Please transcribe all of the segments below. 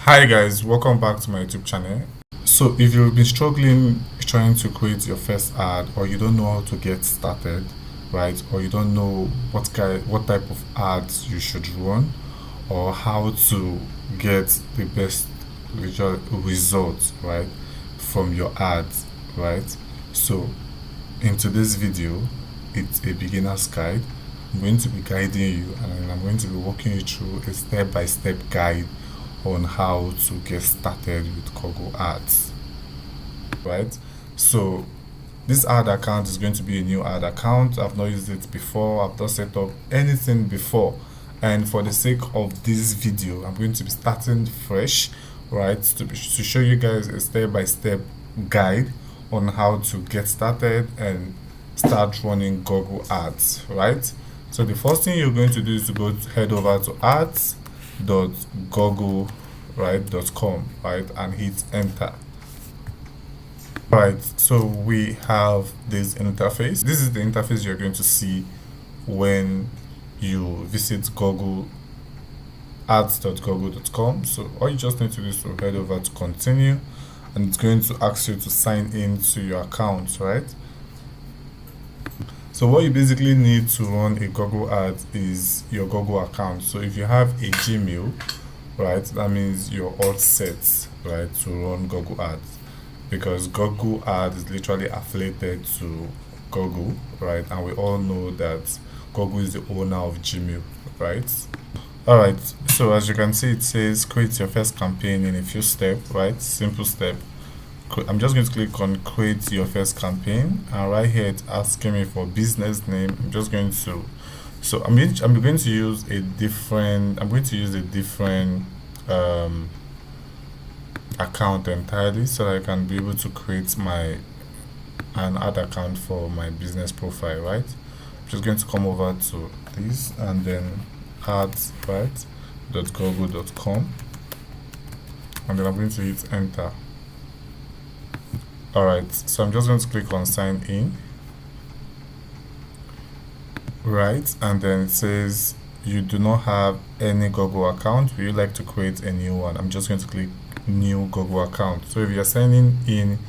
Hi guys, welcome back to my YouTube channel. So if you've been struggling trying to create your first ad, or you don't know how to get started, right, or you don't know what type of ads you should run, or how to get the best results, right, from your ads, right? So in today's video, it's a beginner's guide. I'm going to be guiding you, and I'm going to be walking you through a step-by-step guide on how to get started with Google Ads, right? So this ad account is going to be a new ad account. I've not used it before. I've not set up anything before, and for the sake of this video, I'm going to be starting fresh, right, to show you guys a step-by-step guide on how to get started and start running Google Ads, right? So the first thing you're going to do is to head over to ads.google, right, .com, right, and hit enter. Right, so we have this interface. This is the interface you're going to see when you visit Google, ads.google.com. So all you just need to do is to head over to continue, and it's going to ask you to sign in to your account, right? So what you basically need to run a Google ad is your Google account. So if you have a Gmail, right, that means you're all set, right, to run Google ads, because Google ad is literally affiliated to Google, right, and we all know that Google is the owner of Gmail, right? All right, so as you can see, it says create your first campaign in a few steps, right? Simple step. I'm just going to click on create your first campaign, and right here it's asking me for business name. I'm just going to, so I'm going to use a different account entirely, so that I can be able to create an ad account for my business profile, right? I'm just going to come over to this and then ads, right, .google.com, and then I'm going to hit enter. Alright, so I'm just going to click on sign in, right, and then it says you do not have any Google account. Would you like to create a new one? I'm just going to click new Google account. So if you're signing in,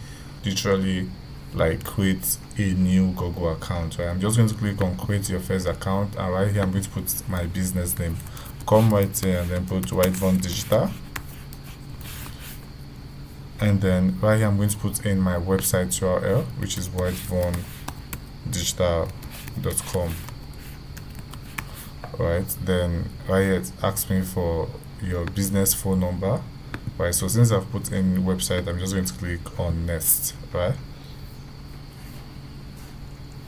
literally like create a new Google account, right? I'm just going to click on create your first account, and right here I'm going to put my business name. Come right here and then put Whitevon Digital. And then right here I'm going to put in my website URL, which is whitevondigital.com. Right, then right here it asks me for your business phone number, right? So since I've put in website, I'm just going to click on next, right?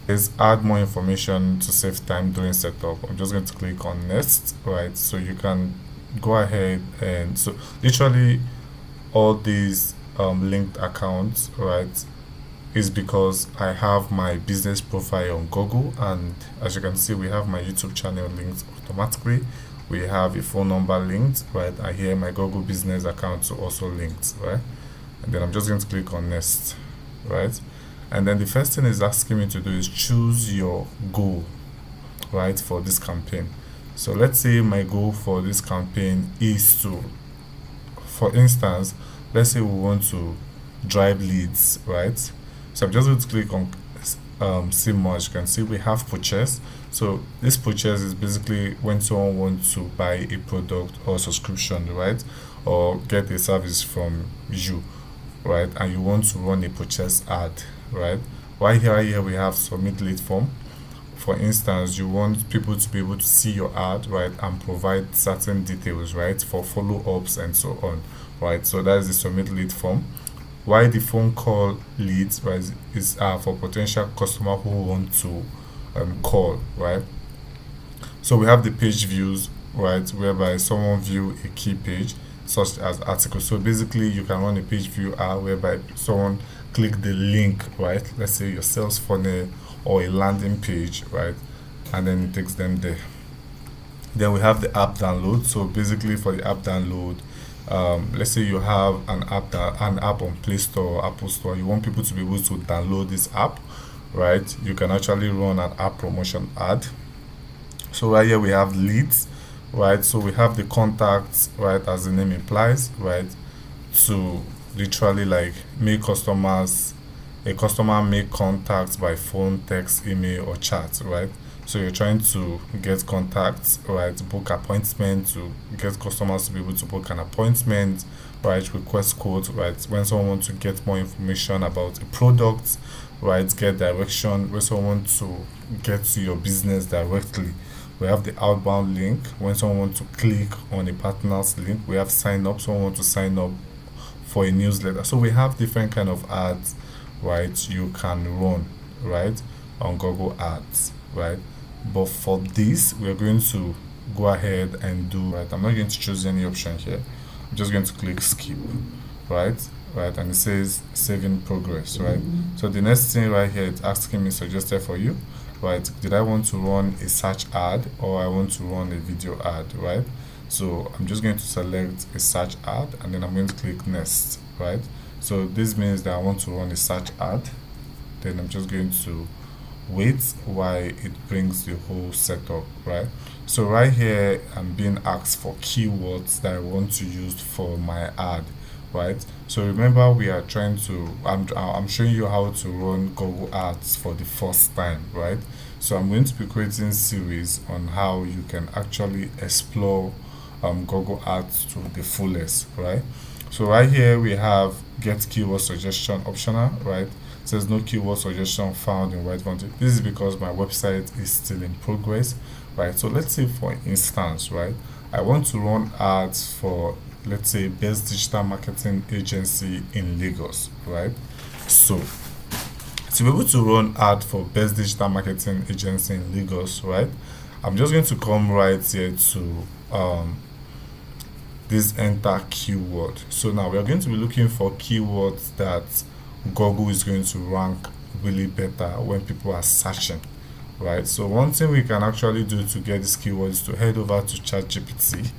Is add more information to save time during setup. I'm just going to click on next, right? So you can go ahead, and so literally all these linked accounts, right, is because I have my business profile on Google, and as you can see, we have my YouTube channel linked automatically. We have a phone number linked, right, and here my Google business account is also linked, right? And then I'm just going to click on next, right? And then the first thing is asking me to do is choose your goal, right, for this campaign. So let's say my goal for this campaign is to, for instance, let's say we want to drive leads, right? So I'm just going to click on see more. As you can see, we have purchase. So this purchase is basically when someone wants to buy a product or subscription, right, or get a service from you, right, and you want to run a purchase ad, right? Right here we have submit lead form. For instance, you want people to be able to see your ad, right, and provide certain details, right, for follow-ups and so on, right? So that is the submit lead form. Why the phone call leads, right, is for potential customer who want to call, right? So we have the page views, right, whereby someone view a key page such as article. So basically you can run a page view ad whereby someone click the link, right, let's say your sales funnel or a landing page, right, and then it takes them there. Then we have the app download. So basically for the app download, let's say you have an app on Play Store or Apple Store, you want people to be able to download this app, right? You can actually run an app promotion ad. So right here we have leads, right? So we have the contacts, right, as the name implies, right, to literally like make customers a customer make contacts by phone, text, email, or chat, right? So you're trying to get contacts, right? Book appointment to get customers to be able to book an appointment, right? Request quote, right? When someone wants to get more information about a product, right? Get direction. When someone wants to get to your business directly, we have the outbound link. When someone wants to click on a partner's link, we have sign up. Someone wants to sign up for a newsletter. So we have different kind of ads, right? You can run, right, on Google Ads, right? But for this, we're going to go ahead and do, right? I'm not going to choose any option here. I'm just going to click skip, right? Right, and it says save in progress, right? So the next thing right here, it's asking me suggested for you, right? Did I want to run a search ad or I want to run a video ad, right? So I'm just going to select a search ad and then I'm going to click next, right? So this means that I want to run a search ad. Then I'm just going to wait while it brings the whole setup, right? So right here I'm being asked for keywords that I want to use for my ad, right? So remember we are trying to I'm showing you how to run Google Ads for the first time, right? So I'm going to be creating series on how you can actually explore Google Ads to the fullest, right? So right here we have get keyword suggestion optional, right? It says no keyword suggestion found in Whitevon. This is because my website is still in progress, right? So let's say for instance, right, I want to run ads for, let's say, best digital marketing agency in Lagos, right? So to be able to run ad for best digital marketing agency in Lagos, right, I'm just going to come right here to this enter keyword. So now we are going to be looking for keywords that Google is going to rank really better when people are searching, right? So one thing we can actually do to get these keywords is to head over to ChatGPT,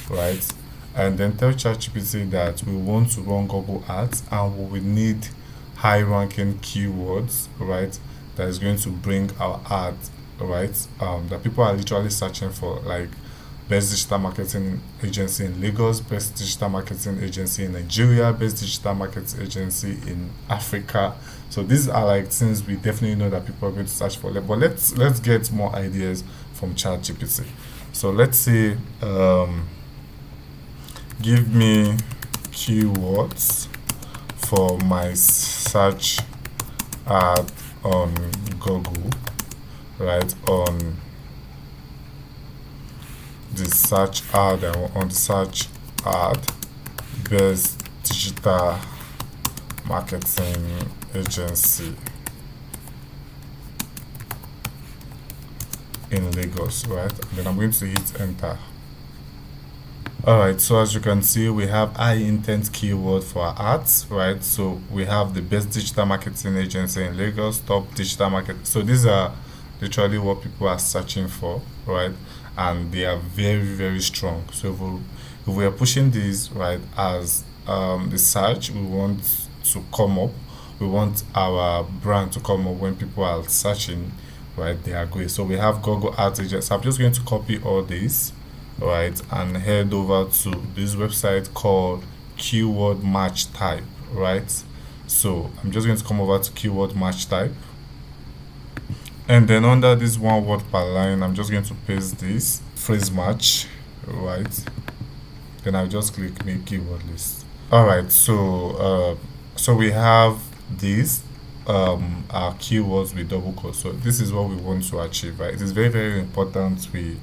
right, and then tell ChatGPT that we want to run Google Ads and we will need high ranking keywords, right, that is going to bring our ads, right, that people are literally searching for, like best digital marketing agency in Lagos, best digital marketing agency in Nigeria, best digital marketing agency in Africa. So these are like things we definitely know that people are going to search for. But let's get more ideas from ChatGPT. So let's say give me keywords for my search ad on Google, right, on the search ad, on the search ad best digital marketing agency in Lagos, right? And then I'm going to hit enter. Alright, so as you can see, we have high intent keyword for our ads, right? So we have the best digital marketing agency in Lagos, top digital market. So these are literally what people are searching for, right? And they are very, very strong. So if we are pushing these, right, as the search, we want to come up, we want our brand to come up when people are searching, right? They are great. So we have Google Ads agents. So I'm just going to copy all these, right, and head over to this website called Keyword Match Type, right? So I'm just going to come over to Keyword Match Type, and then under this one word per line, I'm just going to paste this phrase match, right? Then I'll just click make keyword list. All right, so we have these our keywords with double quotes. So this is what we want to achieve, right? It is very, very important we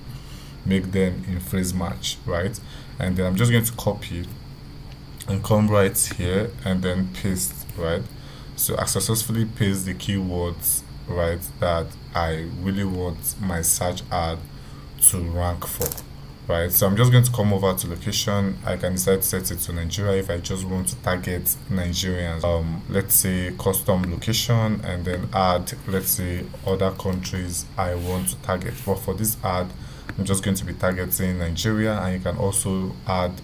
make them in phrase match, right? And then I'm just going to copy and come right here and then paste, right? So I successfully paste the keywords, right, that I really want my search ad to rank for, right? So I'm just going to come over to location. I can decide to set it to Nigeria if I just want to target Nigerians. Let's say custom location, and then add, let's say, other countries I want to target. But for this ad, I'm just going to be targeting Nigeria, and you can also add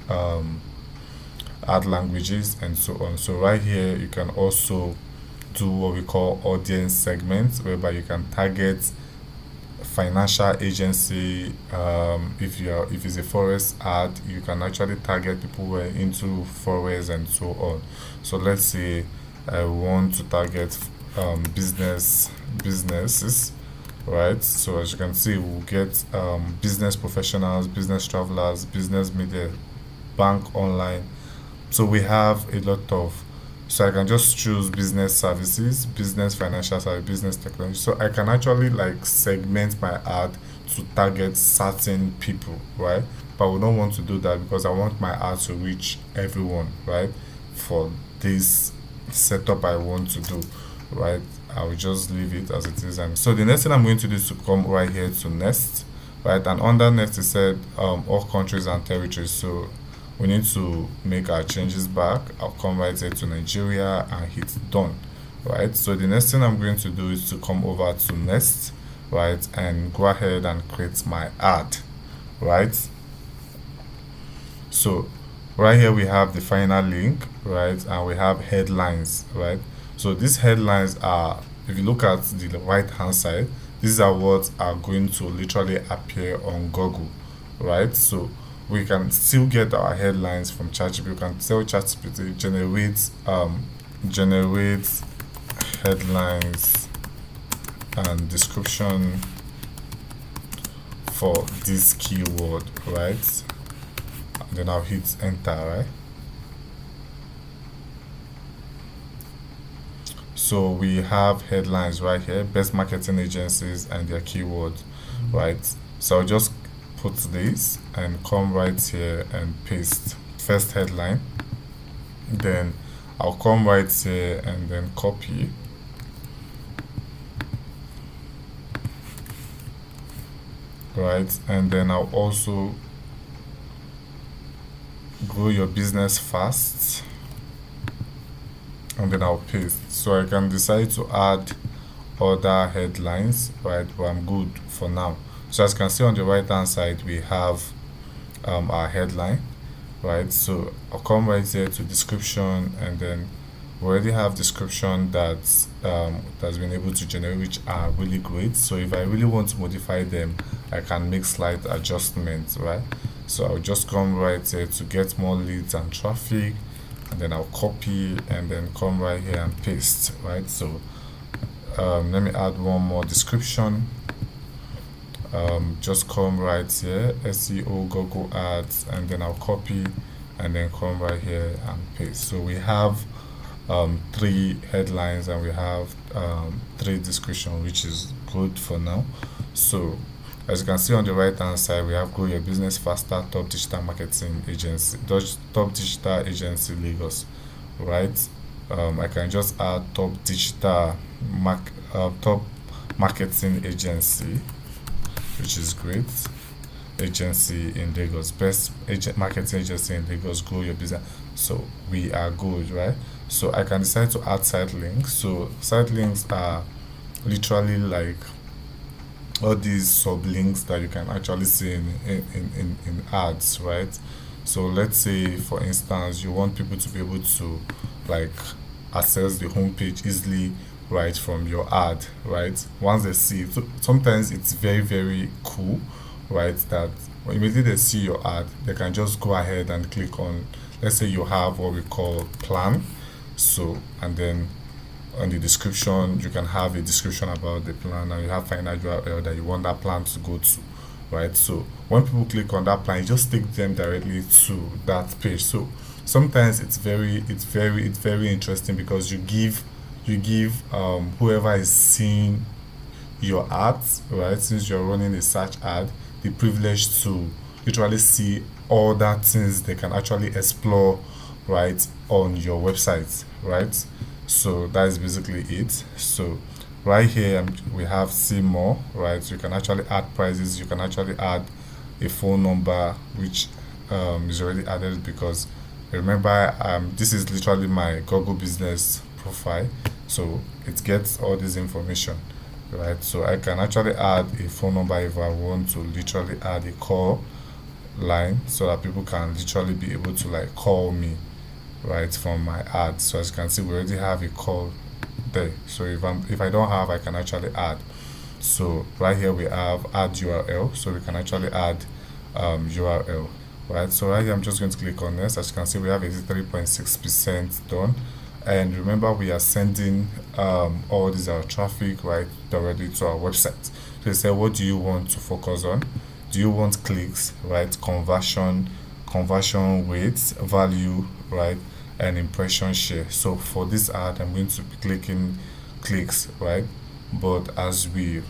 add languages and so on. So right here you can also do what we call audience segments, whereby you can target financial agency. If it's a forex ad, you can actually target people who are into forex and so on. So let's say I want to target businesses, right? So as you can see, we'll get business professionals, business travelers, business media, bank online. So we have a lot of, so I can just choose business services, business financial service, business technology. So I can actually like segment my ad to target certain people, right? But we don't want to do that because I want my ad to reach everyone, right? For this setup I want to do, right? I will just leave it as it is. And so the next thing I'm going to do is to come right here to next, right? And under next it said all countries and territories. So we need to make our changes back. I'll come right here to Nigeria and hit done, right? So the next thing I'm going to do is to come over to next, right, and go ahead and create my ad, right? So right here we have the final link, right, and we have headlines, right? So these headlines are, if you look at the right hand side, these are what are going to literally appear on Google, right? So we can still get our headlines from ChatGPT. We can tell ChatGPT generate headlines and description for this keyword, right? And then I'll hit enter, right? So we have headlines right here, best marketing agencies and their keywords, right? So I'll just put this and come right here and paste first headline. Then I'll come right here and then copy, right? And then I'll also grow your business fast, and then I'll paste. So I can decide to add other headlines, right? But I'm good for now. So as you can see on the right hand side, we have our headline, right? So I'll come right here to description, and then we already have description that's been able to generate, which are really great. So if I really want to modify them, I can make slight adjustments, right? So I'll just come right here to get more leads and traffic, and then I'll copy and then come right here and paste, right? So let me add one more description. Just come right here, SEO Google ads, and then I'll copy and then come right here and paste. So we have 3 headlines and we have 3 description, which is good for now. So as you can see on the right hand side, we have grow your business faster, top digital marketing agency, top digital agency Lagos, right? I can just add top top marketing agency, which is great. Agency in Lagos, best marketing agency in Lagos, grow your business. So we are good, right? So I can decide to add site links. So site links are literally like all these sublinks that you can actually see in ads, right? So let's say for instance you want people to be able to like access the homepage easily right from your ad, right? Once they see it, so sometimes it's very very cool, right, that when immediately they see your ad, they can just go ahead and click on, let's say you have what we call plan. So and then on the description you can have a description about the plan, and you have final URL that you want that plan to go to, right? So when people click on that plan, you just take them directly to that page. So sometimes it's very interesting because you give whoever is seeing your ads, right, since you're running a search ad, the privilege to literally see all that things they can actually explore right on your website, right? So that is basically it. So right here we have see more, right? So you can actually add prices, you can actually add a phone number, which is already added because remember this is literally my Google business profile, so it gets all this information, right? So I can actually add a phone number if I want to literally add a call line so that people can literally be able to like call me right from my ad. So as you can see, we already have a call there. So if I don't have, I can actually add. So right here we have add URL, so we can actually add URL, right? So right here I'm just going to click on this. As you can see, we have 83.6% done. And remember, we are sending all these traffic right directly to our website. So you say, what do you want to focus on? Do you want clicks, right? Conversion rates, value, right? And impression share. So for this ad, I'm going to be clicking clicks, right? But as we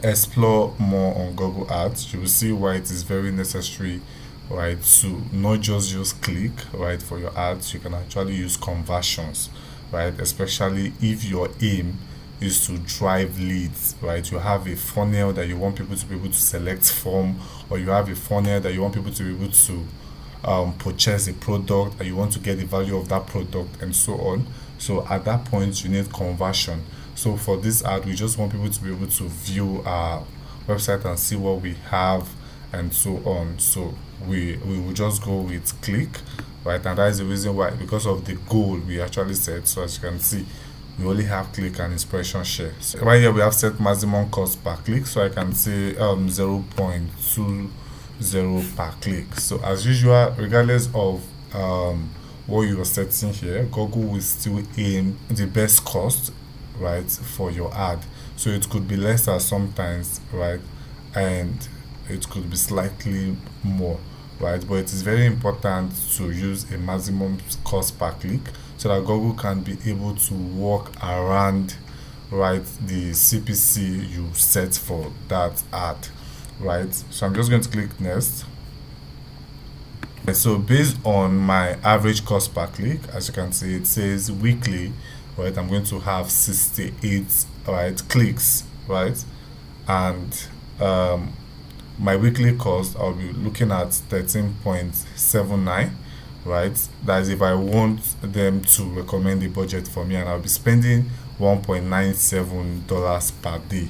explore more on Google Ads, you will see why it is very necessary, right, to not just use click, right, for your ads. You can actually use conversions, right, especially if your aim is to drive leads, right? You have a funnel that you want people to be able to select from, or you have a funnel that you want people to be able to purchase a product, and you want to get the value of that product, and so on. So at that point, you need conversion. So for this ad, we just want people to be able to view our website and see what we have, and so on. So we will just go with click, right? And that is the reason why, because of the goal we actually set. So as you can see, we only have click and impression share. So right here we have set maximum cost per click, so I can say 0.20 per click. So as usual, regardless of what you are setting here, Google will still aim the best cost, right, for your ad. So it could be lesser sometimes, right, and it could be slightly more, right? But it is very important to use a maximum cost per click, so that Google can be able to work around, right, the CPC you set for that ad, right? So I'm just going to click next. So based on my average cost per click, as you can see, it says weekly, right, I'm going to have 68, right, clicks, right? And my weekly cost, I'll be looking at 13.79, right? That is if I want them to recommend a budget for me, and I'll be spending $1.97 per day,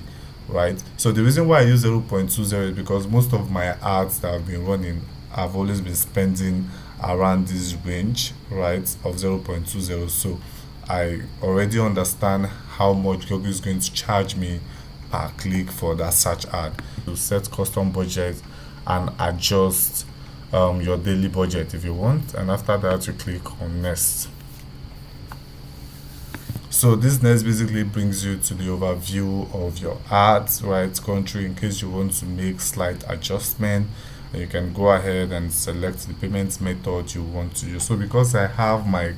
right? So the reason why I use 0.20 is because most of my ads that I've been running, I've always been spending around this range, right, of 0.20. So I already understand how much Google is going to charge me per click for that search ad. To set custom budget and adjust your daily budget if you want, and after that you click on next. So this next basically brings you to the overview of your ads, right, country, in case you want to make slight adjustment. And you can go ahead and select the payment method you want to use. So because I have my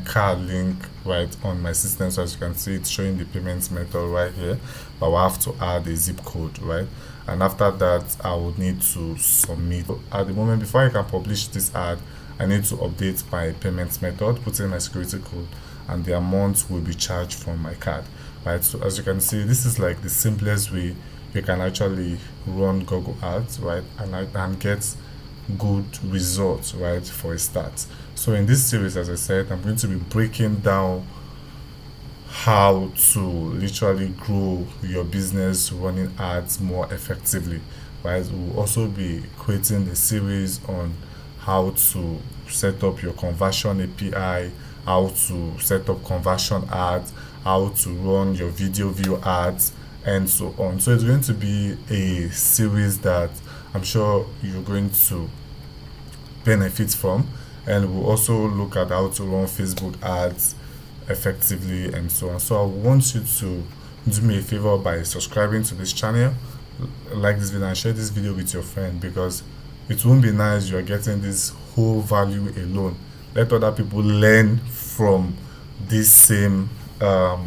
card link right on my system, so as you can see, it's showing the payment method right here, but I will have to add a zip code, right? And after that, I would need to submit. At the moment, before I can publish this ad, I need to update my payment method, put in my security code, and the amount will be charged from my card, right? So as you can see, this is like the simplest way you can actually run Google Ads, right, and get good results, right, for a start. So in this series, as I said, I'm going to be breaking down how to literally grow your business running ads more effectively, right? We'll also be creating a series on how to set up your conversion API, how to set up conversion ads, how to run your video view ads, and so on. So it's going to be a series that I'm sure you're going to benefit from, and we'll also look at how to run Facebook ads effectively and so on. So I want you to do me a favor by subscribing to this channel, like this video, and share this video with your friend, because it won't be nice you're getting this whole value alone. Let other people learn from this same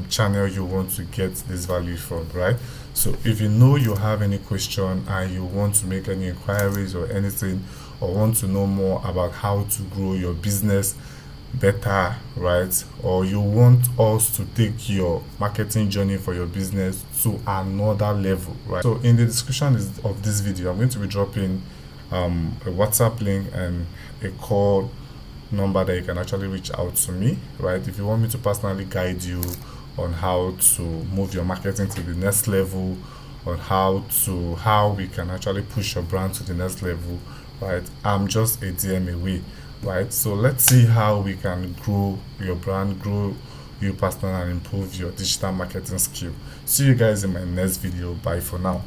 channel you want to get this value from, right? So if you know you have any question and you want to make any inquiries or anything, or want to know more about how to grow your business better, right, or you want us to take your marketing journey for your business to another level, right? So in the description of this video, I'm going to be dropping a WhatsApp link and a call number that you can actually reach out to me, right, if you want me to personally guide you on how to move your marketing to the next level, on how we can actually push your brand to the next level, right? I'm just a DM away, right? So let's see how we can grow your brand, grow you personal and improve your digital marketing skill. See you guys in my next video. Bye for now.